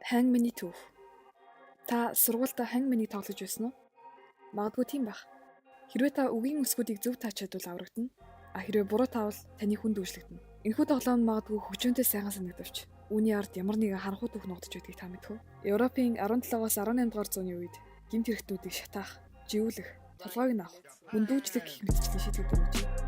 Hangman-ы түүх. Та сургуультай Hangman-ыг тоглож байсан уу? Магадгүй тийм байх. Хэрвээ та үгийн өсгүүдийг зөв тааж чадвал аврагдана. А хэрвээ буруу таавал таны хүн дүүжлэгдэнэ. Энэхүү тоглоом магадгүй хөгжөөнтэй сайхан санагдавч үүний ард ямар нэгэн харанхуй түүх ногдож байдгийг та мэдэх үү? Европын 17-оос 18 дугаар зууны үед гэмт хэрэгтнүүдийг шатаах, живүүлэх, толгойг нь авах, хүн дүүжлэх гэх мэтчлийн шийдвэр гаргажээ.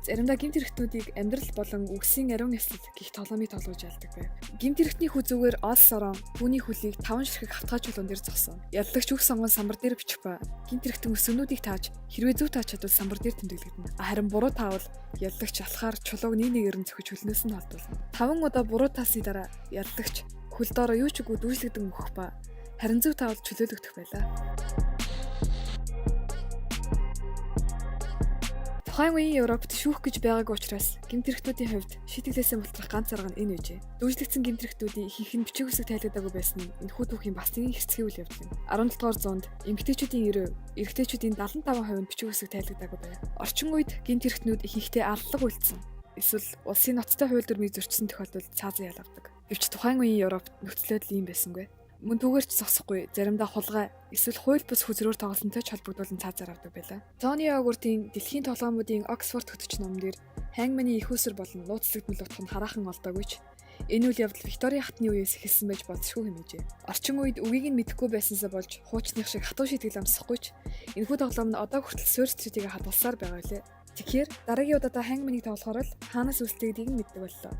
Заримдаа гэмт хэрэгтнүүдийг амьдрал болон үгсийн ариун эсэлд гих тоглоомыг тоглож ялдаг байв. Гэмт хэрэгтний хүзүүгээр Олс орон түүний хөлийг 5 ширхэг хавтгай чулуун дээр зогсооно. Яллагч үг сонгон самбар дээр бичих ба гэмт хэрэгтэн өсгөнүүдийг тааж хэрвээ зөв тааж чадвал самбар дээр тэмдэглэгдэнэ. Харин буруу таавал яллагч алхаар чулууг нэг нэгээр нь зөхиж хөлнөөс нь холдуулна. 5 удаа буруу таасны дараа яллагч хөл доороо юу ч үгүй дүүжлэгдэн өгөх ба харин зөв таавал чөлөөлөгдөх байлаа. Тухайн үеийн Европт шүүх гэж байгаагүй учраас гэмт хэрэгтнүүдийн хувьд шийтгэлээсээ мултрах ганц арга нь энэ үжээ. Дүүжлэгдсэн гэмт хэрэгтнүүдийн ихэнх нь бичиг үсэг тайлгаадаг байсан нь энэхүү түүхийн бас нэгэн хэсгийн үйл явдал юм. 17 дугаар зуунд эмэгтэйчүүдийн 90%, эрэгтэйчүүдийн 75% нь бичиг үсэг тайлгаадаг байв. Орчин үед гэмт хэрэгтнүүд ихэнхдээ алдлага үйлдсэн. Эсвэл улсын ноцтой хууль дүрмийг зөрчсөн тохиолдолд цаазан ялгадаг. Гэвч тухайн үеийн Европт нөхцөл байдал ийм байсангүй. Мөн түүгээрч зогсохгүй заримдаа хулгай эсвэл хууль бус хүзрөөр тоглолтонтой ч холбогдуулан цаазаар авдаг байлаа. Тони Огуртын дэлхийн тоглоомуудын Оксфорд хөтөч номдэр Hangman-ы их усэр болон нууцлагдмал утга нь хараахан олдоогүй ч энэ үйл явдал Викторийн хатны үеэс эхэлсэн байж болзошгүй хэмээжээ. Орчин үед үгийг нь мэдэхгүй байсансаа болж хуучных шиг хатуу шийтгэл амсахгүй ч энэхүү тоглоом нь одоо хүртэл суурь стритийг хадгалсаар байгаа лээ. Тэгэхээр дараагийн удаа та Hangman-ыг тоглохоор л хаанаас үлдээг нь мэддэг боллоо.